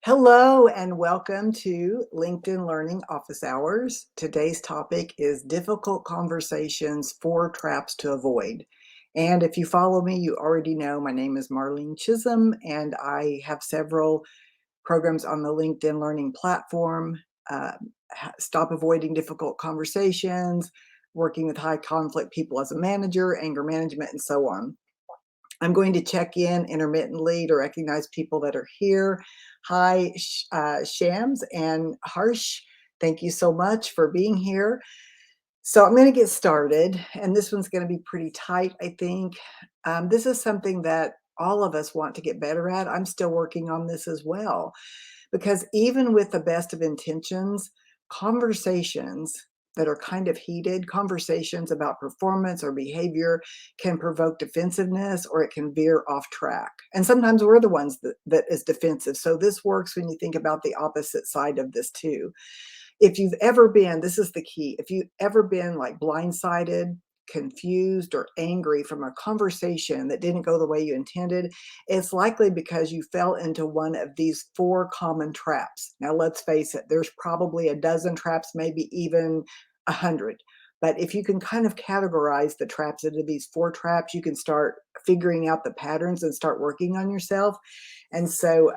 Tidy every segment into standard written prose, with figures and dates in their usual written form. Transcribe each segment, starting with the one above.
Hello and welcome to LinkedIn Learning Office Hours. Today's topic is difficult conversations, four traps to avoid. And if you follow me, you already know my name is Marlene Chisholm, and I have several programs on the LinkedIn Learning platform. uh, Stop avoiding difficult conversations, working with high conflict people as a manager, anger management, and so on. I'm going to check in intermittently to recognize people that are here. Hi, Shams and Harsh. Thank you so much for being here. So I'm going to get started, and this one's going to be pretty tight, I think. This is something that all of us want to get better at. I'm still working on this as well, because even with the best of intentions, conversations that are kind of heated, conversations about performance or behavior can provoke defensiveness, or it can veer off track. And sometimes we're the ones that is defensive. So this works when you think about the opposite side of this too. If you've ever been, this is the key, if you've ever been like blindsided, confused, or angry from a conversation that didn't go the way you intended, it's likely because you fell into one of these four common traps. Now, let's face it, there's probably a dozen traps, maybe even 100. But if you can kind of categorize the traps into these four traps, you can start figuring out the patterns and start working on yourself. And so,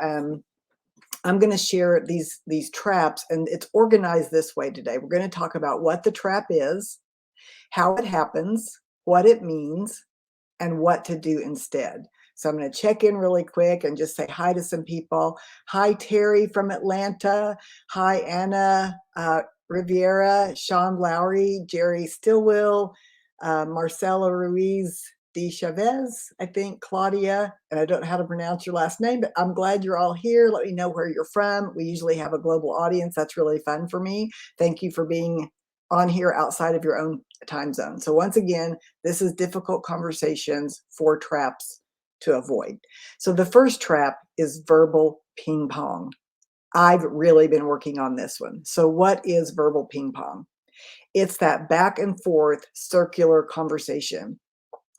I'm going to share these traps, and it's organized this way today. We're going to talk about what the trap is, how it happens, what it means, and what to do instead. So I'm going to check in really quick and just say hi to some people. Hi, Terry from Atlanta. Hi, Anna Riviera, Sean Lowry, Jerry Stillwell, Marcela Ruiz de Chavez, I think, Claudia, and I don't know how to pronounce your last name, but I'm glad you're all here. Let me know where you're from. We usually have a global audience. That's really fun for me. Thank you for being on here outside of your own time zone. So once again, this is difficult conversations, four traps to avoid. So the first trap is verbal ping pong. I've really been working on this one. So what is verbal ping pong? It's that back and forth circular conversation.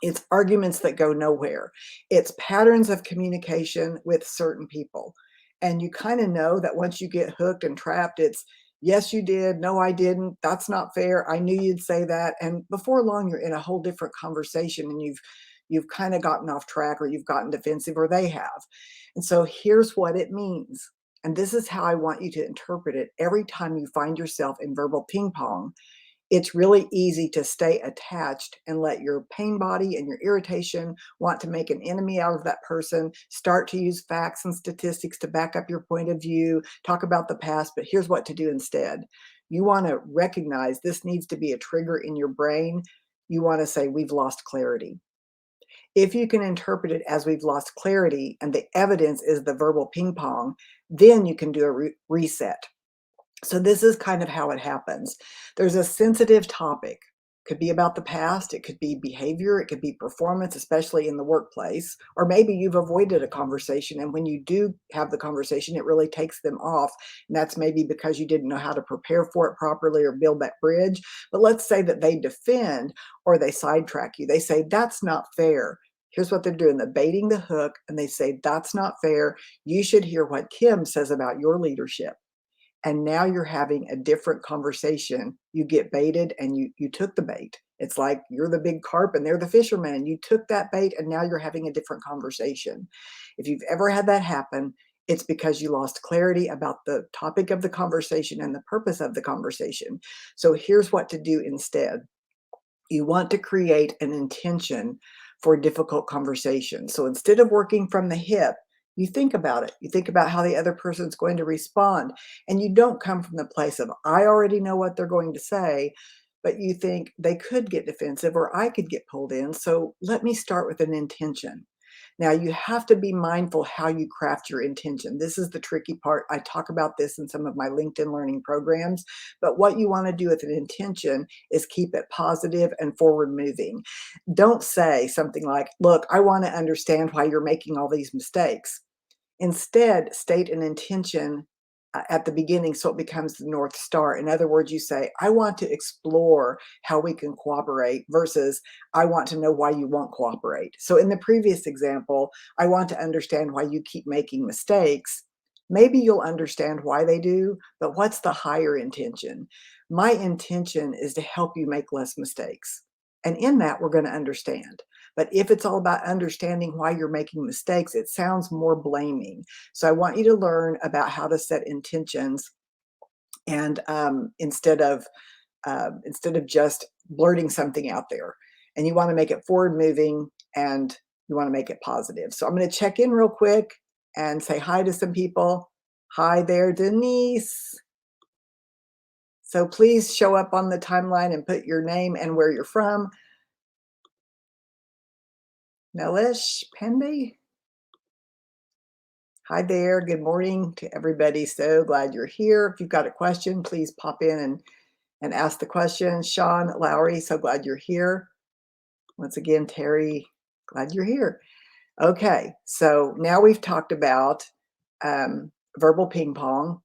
It's arguments that go nowhere. It's patterns of communication with certain people. And you kind of know that once you get hooked and trapped, it's yes, you did. No, I didn't. That's not fair. I knew you'd say that. And before long, you're in a whole different conversation, and you've kind of gotten off track, or you've gotten defensive, or they have. And so here's what it means. And this is how I want you to interpret it every time you find yourself in verbal ping pong. It's really easy to stay attached and let your pain body and your irritation want to make an enemy out of that person, start to use facts and statistics to back up your point of view, talk about the past. But here's what to do instead. You want to recognize this needs to be a trigger in your brain. You want to say, we've lost clarity. If you can interpret it as we've lost clarity and the evidence is the verbal ping pong, then you can do a reset. So this is kind of how it happens. There's a sensitive topic. Could be about the past, it could be behavior, it could be performance, especially in the workplace. Or maybe you've avoided a conversation, and when you do have the conversation, it really takes them off. And that's maybe because you didn't know how to prepare for it properly or build that bridge. But let's say that they defend or they sidetrack you. They say, that's not fair. Here's what they're doing. They're baiting the hook, and they say, that's not fair. You should hear what Kim says about your leadership. And now you're having a different conversation. You get baited, and you took the bait. It's like you're the big carp and they're the fisherman, and you took that bait, and now you're having a different conversation. If you've ever had that happen, it's because you lost clarity about the topic of the conversation and the purpose of the conversation. So here's what to do instead. You want to create an intention for difficult conversation. So instead of working from the hip, you think about it. You think about how the other person's going to respond. And you don't come from the place of, I already know what they're going to say, but you think they could get defensive or I could get pulled in. So let me start with an intention. Now, you have to be mindful how you craft your intention. This is the tricky part. I talk about this in some of my LinkedIn learning programs, but what you want to do with an intention is keep it positive and forward moving. Don't say something like, look, I want to understand why you're making all these mistakes. Instead, state an intention at the beginning so it becomes the North Star. In other words, you say, I want to explore how we can cooperate versus I want to know why you won't cooperate. So in the previous example, I want to understand why you keep making mistakes. Maybe you'll understand why they do, but what's the higher intention? My intention is to help you make less mistakes. And in that, we're going to understand. But if it's all about understanding why you're making mistakes, it sounds more blaming. So I want you to learn about how to set intentions and instead of just blurting something out there. And you want to make it forward moving and you want to make it positive. So I'm going to check in real quick and say hi to some people. Hi there, Denise. So please show up on the timeline and put your name and where you're from. Nelish Pendy. Hi there. Good morning to everybody. So glad you're here. If you've got a question, please pop in and ask the question. Sean Lowry, so glad you're here. Once again, Terry, glad you're here. Okay, so now we've talked about verbal ping pong,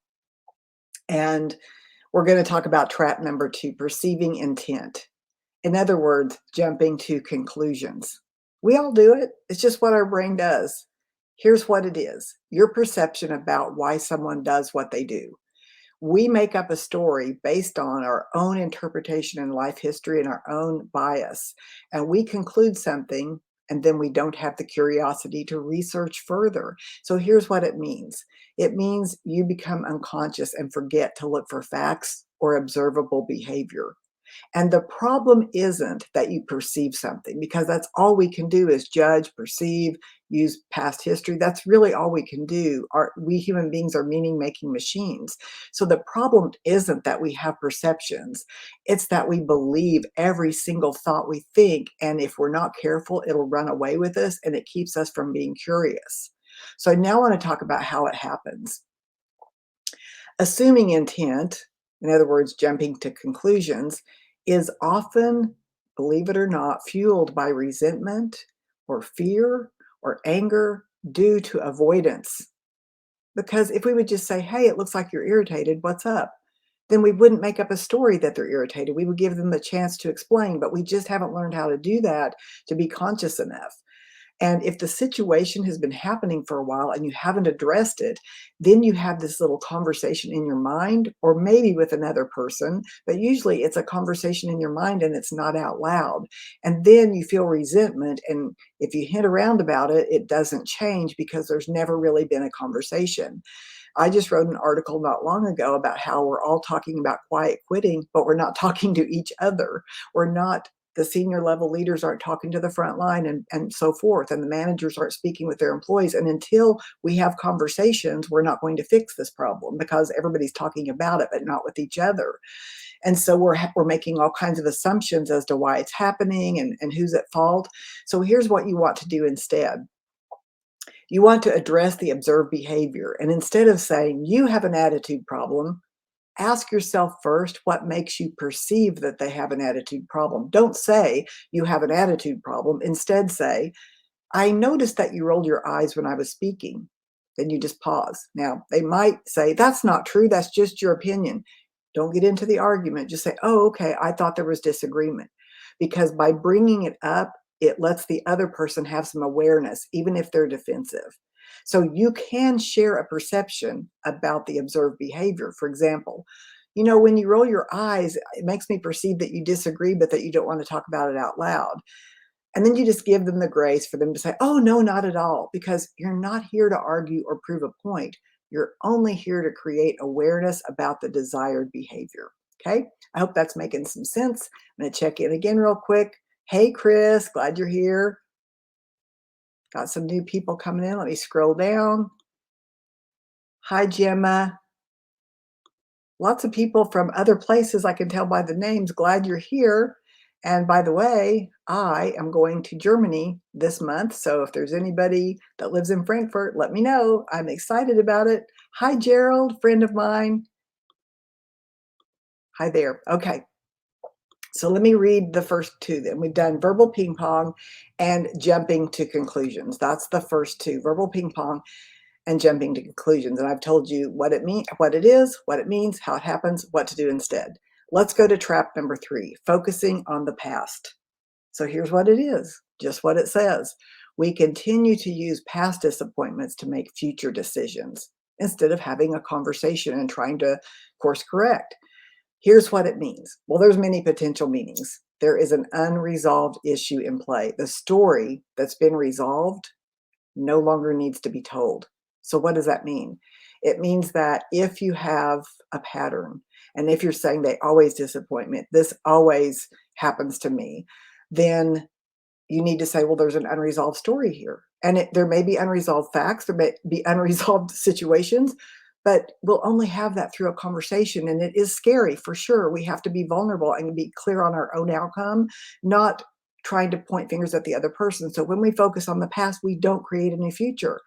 and we're going to talk about trap number 2, perceiving intent. In other words, jumping to conclusions. We all do it. It's just what our brain does. Here's what it is: your perception about why someone does what they do. We make up a story based on our own interpretation and life history and our own bias. And we conclude something, and then we don't have the curiosity to research further. So here's what it means: it means you become unconscious and forget to look for facts or observable behavior. And the problem isn't that you perceive something, because that's all we can do is judge, perceive, use past history. That's really all we can do. We human beings are meaning making machines. So the problem isn't that we have perceptions, it's that we believe every single thought we think. And if we're not careful, it'll run away with us and it keeps us from being curious. So I now want to talk about how it happens. Assuming intent, in other words, jumping to conclusions, is often, believe it or not, fueled by resentment or fear or anger due to avoidance. Because if we would just say, hey, it looks like you're irritated, what's up? Then we wouldn't make up a story that they're irritated. We would give them a chance to explain, but we just haven't learned how to do that to be conscious enough. And if the situation has been happening for a while and you haven't addressed it, then you have this little conversation in your mind, or maybe with another person, but usually it's a conversation in your mind and it's not out loud. And then you feel resentment. And if you hint around about it, it doesn't change because there's never really been a conversation. I just wrote an article not long ago about how we're all talking about quiet quitting, but we're not talking to each other. We're not The senior level leaders aren't talking to the front line and so forth. And the managers aren't speaking with their employees. And until we have conversations, we're not going to fix this problem because everybody's talking about it, but not with each other. And so we're making all kinds of assumptions as to why it's happening and who's at fault. So here's what you want to do instead. You want to address the observed behavior. And instead of saying you have an attitude problem, ask yourself first what makes you perceive that they have an attitude problem. Don't say you have an attitude problem. Instead, say, I noticed that you rolled your eyes when I was speaking. Then you just pause. Now, they might say, that's not true. That's just your opinion. Don't get into the argument. Just say, oh, okay, I thought there was disagreement. Because by bringing it up, it lets the other person have some awareness, even if they're defensive. So you can share a perception about the observed behavior. For example, when you roll your eyes, it makes me perceive that you disagree, but that you don't want to talk about it out loud. And then you just give them the grace for them to say, oh, no, not at all, because you're not here to argue or prove a point. You're only here to create awareness about the desired behavior. Okay. I hope that's making some sense. I'm going to check in again real quick. Hey, Chris, glad you're here. Got some new people coming in. Let me scroll down. Hi, Gemma. Lots of people from other places. I can tell by the names. Glad you're here. And by the way, I am going to Germany this month. So if there's anybody that lives in Frankfurt, let me know. I'm excited about it. Hi, Gerald, friend of mine. Hi there. Okay. So let me read the first two then. We've done verbal ping pong and jumping to conclusions. That's the first two: verbal ping pong and jumping to conclusions. And I've told you what it means, what it is, what it means, how it happens, what to do instead. Let's go to trap number 3, focusing on the past. So here's what it is, just what it says. We continue to use past disappointments to make future decisions. instead of having a conversation and trying to course correct. Here's what it means. Well, there's many potential meanings. There is an unresolved issue in play. The story that's been resolved no longer needs to be told. So what does that mean? It means that if you have a pattern, and if you're saying they always disappoint me, this always happens to me, then you need to say, well, there's an unresolved story here. And there may be unresolved facts, there may be unresolved situations, but we'll only have that through a conversation. And it is scary for sure. We have to be vulnerable and be clear on our own outcome, not trying to point fingers at the other person. So when we focus on the past, we don't create any future.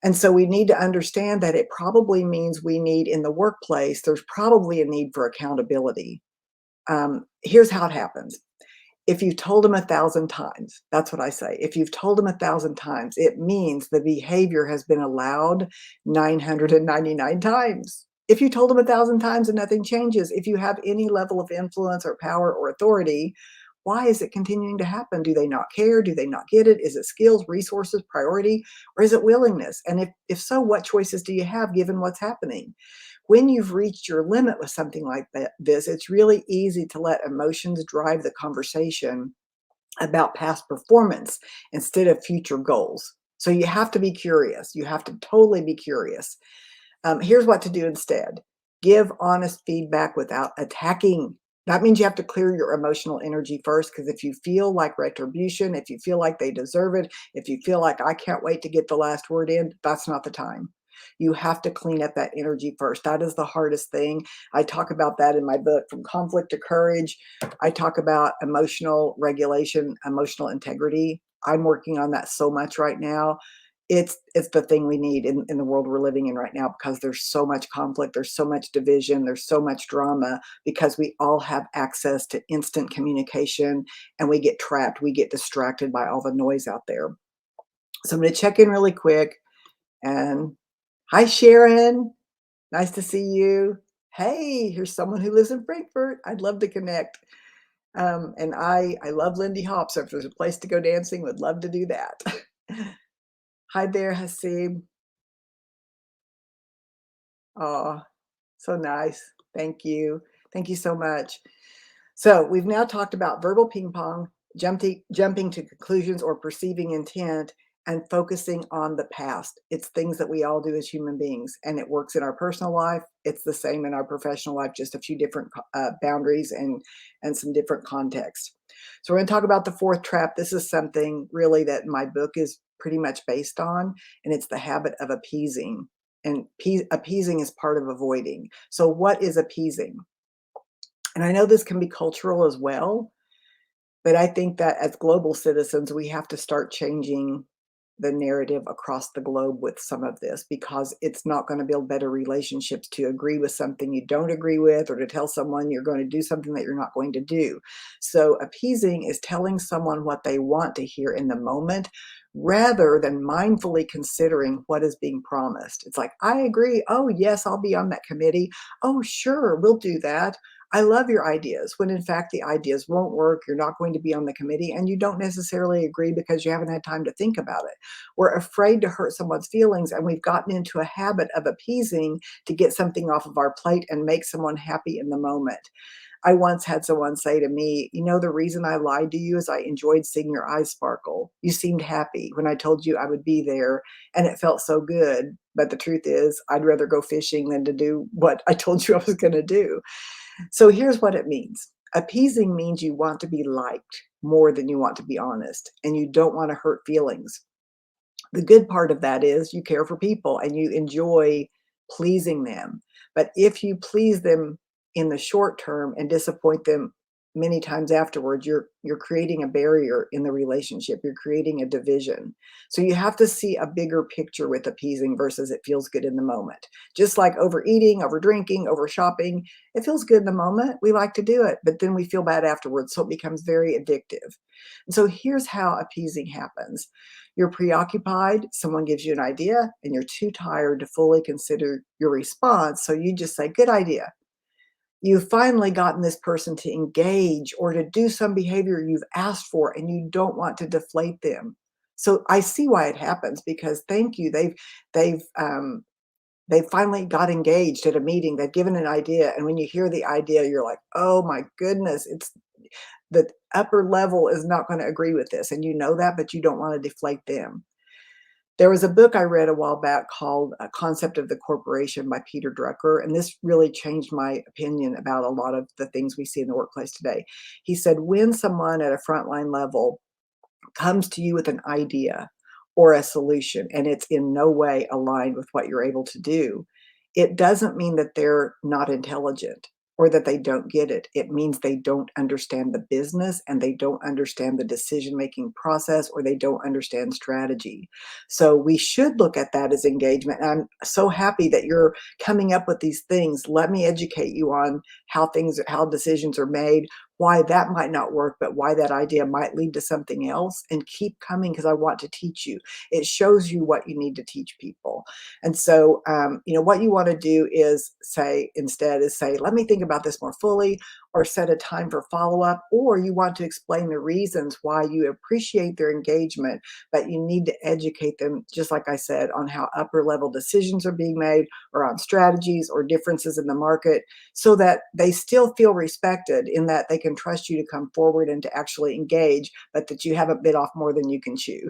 And so we need to understand that it probably means we need in the workplace, there's probably a need for accountability. Here's how it happens. If you've told them 1,000 times, that's what I say. If you've told them 1,000 times, it means the behavior has been allowed 999 times. If you told them 1,000 times and nothing changes, if you have any level of influence or power or authority, why is it continuing to happen? Do they not care? Do they not get it? Is it skills, resources, priority, or is it willingness? And if so, what choices do you have given what's happening? When you've reached your limit with something like this, it's really easy to let emotions drive the conversation about past performance instead of future goals. So you have to be curious. You have to totally be curious. Here's what to do instead. Give honest feedback without attacking. That means you have to clear your emotional energy first, because if you feel like retribution, if you feel like they deserve it, if you feel like I can't wait to get the last word in, that's not the time. You have to clean up that energy first. That is the hardest thing. I talk about that in my book, From Conflict to Courage. I talk about emotional regulation, emotional integrity. I'm working on that so much right now. It's the thing we need in the world we're living in right now, because there's so much conflict, there's so much division, there's so much drama, because we all have access to instant communication and we get trapped, we get distracted by all the noise out there. So I'm going to check in really quick. And hi, Sharon. Nice to see you. Hey, here's someone who lives in Frankfurt. I'd love to connect. And I love Lindy Hop. So if there's a place to go dancing, would love to do that. Hi there, Hasib. Oh, so nice. Thank you. Thank you so much. So we've now talked about verbal ping pong, jumping to conclusions or perceiving intent, and focusing on the past. It's things that we all do as human beings, and it works in our personal life. It's the same in our professional life, just a few different boundaries and some different context. So we're going to talk about the fourth trap. This is something really that my book is pretty much based on, and it's the habit of appeasing. And appeasing is part of avoiding. So what is appeasing? And I know this can be cultural as well, but I think that as global citizens, we have to start changing the narrative across the globe with some of this, because it's not going to build better relationships to agree with something you don't agree with, or to tell someone you're going to do something that you're not going to do. So appeasing is telling someone what they want to hear in the moment, rather than mindfully considering what is being promised. It's like, I agree. Oh, yes, I'll be on that committee. Oh, sure, we'll do that. I love your ideas, when in fact the ideas won't work. You're not going to be on the committee, and you don't necessarily agree because you haven't had time to think about it. We're afraid to hurt someone's feelings, and we've gotten into a habit of appeasing to get something off of our plate and make someone happy in the moment. I once had someone say to me, you know, the reason I lied to you is I enjoyed seeing your eyes sparkle. You seemed happy when I told you I would be there, and it felt so good. But the truth is, I'd rather go fishing than to do what I told you I was going to do. So here's what it means. Appeasing means you want to be liked more than you want to be honest, and you don't want to hurt feelings. The good part of that is you care for people and you enjoy pleasing them. But if you please them in the short term and disappoint them many times afterwards, you're creating a barrier in the relationship. You're creating a division. So you have to see a bigger picture with appeasing versus it feels good in the moment. Just like overeating, over drinking, over shopping, it feels good in the moment. We like to do it, but then we feel bad afterwards. So it becomes very addictive. And so here's how appeasing happens. You're preoccupied, someone gives you an idea, and you're too tired to fully consider your response. So you just say, good idea. You've finally gotten this person to engage or to do some behavior you've asked for, and you don't want to deflate them. So I see why it happens, because thank you. They've They finally got engaged at a meeting, they've given an idea, and when you hear the idea, you're like, "Oh my goodness, it's the upper level is not gonna agree with this," and you know that, but you don't wanna deflate them. There was a book I read a while back called A Concept of the Corporation by Peter Drucker, and this really changed my opinion about a lot of the things we see in the workplace today. He said, "When someone at a frontline level comes to you with an idea or a solution and it's in no way aligned with what you're able to do, it doesn't mean that they're not intelligent or that they don't get it. It means they don't understand the business and they don't understand the decision making process or they don't understand strategy. So we should look at that as engagement. And I'm so happy that you're coming up with these things. Let me educate you on how decisions are made, why that might not work, but why that idea might lead to something else, and keep coming because I want to teach you. It shows you what you need to teach people. And so, what you want to do is say, let me think about this more fully, or set a time for follow up, or you want to explain the reasons why you appreciate their engagement, but you need to educate them, just like I said, on how upper level decisions are being made, or on strategies or differences in the market, so that they still feel respected in that they can trust you to come forward and to actually engage, but that you haven't bit off more than you can chew.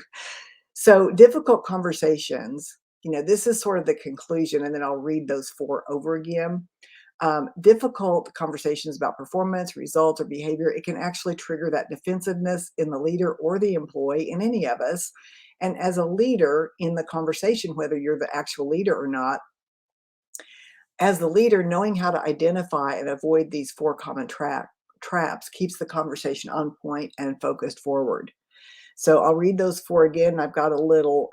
So difficult conversations, this is sort of the conclusion, and then I'll read those four over again. Difficult conversations about performance, results, or behavior, it can actually trigger that defensiveness in the leader or the employee, in any of us. And as a leader in the conversation, whether you're the actual leader or not, as the leader, knowing how to identify and avoid these four common traps keeps the conversation on point and focused forward. So I'll read those four again. I've got a little,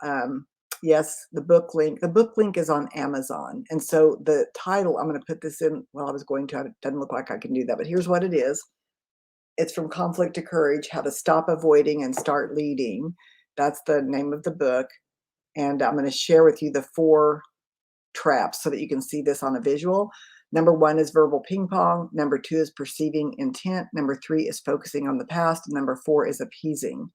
yes, the book link. The book link is on Amazon. And so the title, I'm going to put this in. Well, I was going to, it doesn't look like I can do that, but here's what it is. It's From Conflict to Courage: How to Stop Avoiding and Start Leading. That's the name of the book. And I'm going to share with you the four traps so that you can see this on a visual. Number one is verbal ping pong. Number two is perceiving intent. Number three is focusing on the past. And number four is appeasing.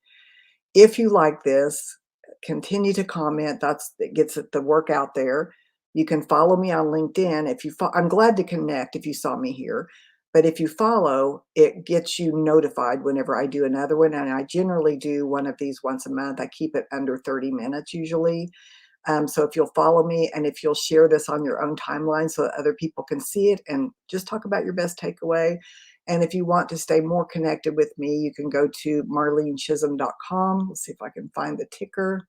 If you like this, continue to comment. It gets the work out there. You can follow me on LinkedIn. I'm glad to connect if you saw me here. But if you follow, it gets you notified whenever I do another one. And I generally do one of these once a month. I keep it under 30 minutes usually. So if you'll follow me and if you'll share this on your own timeline so that other people can see it, and just talk about your best takeaway. And if you want to stay more connected with me, you can go to marlenechisholm.com. Let's see if I can find the ticker.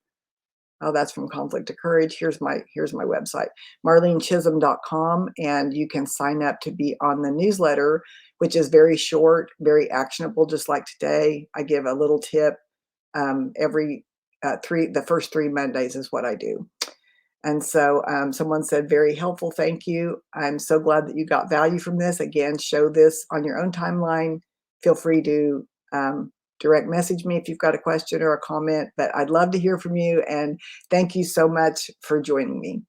Oh, that's From Conflict to Courage. Here's my website, marlenechisholm.com, and you can sign up to be on the newsletter, which is very short, very actionable, just like today. I give a little tip every the first 3 Mondays is what I do. And so someone said, very helpful. Thank you. I'm so glad that you got value from this. Again, show this on your own timeline. Feel free to direct message me if you've got a question or a comment, but I'd love to hear from you. And thank you so much for joining me.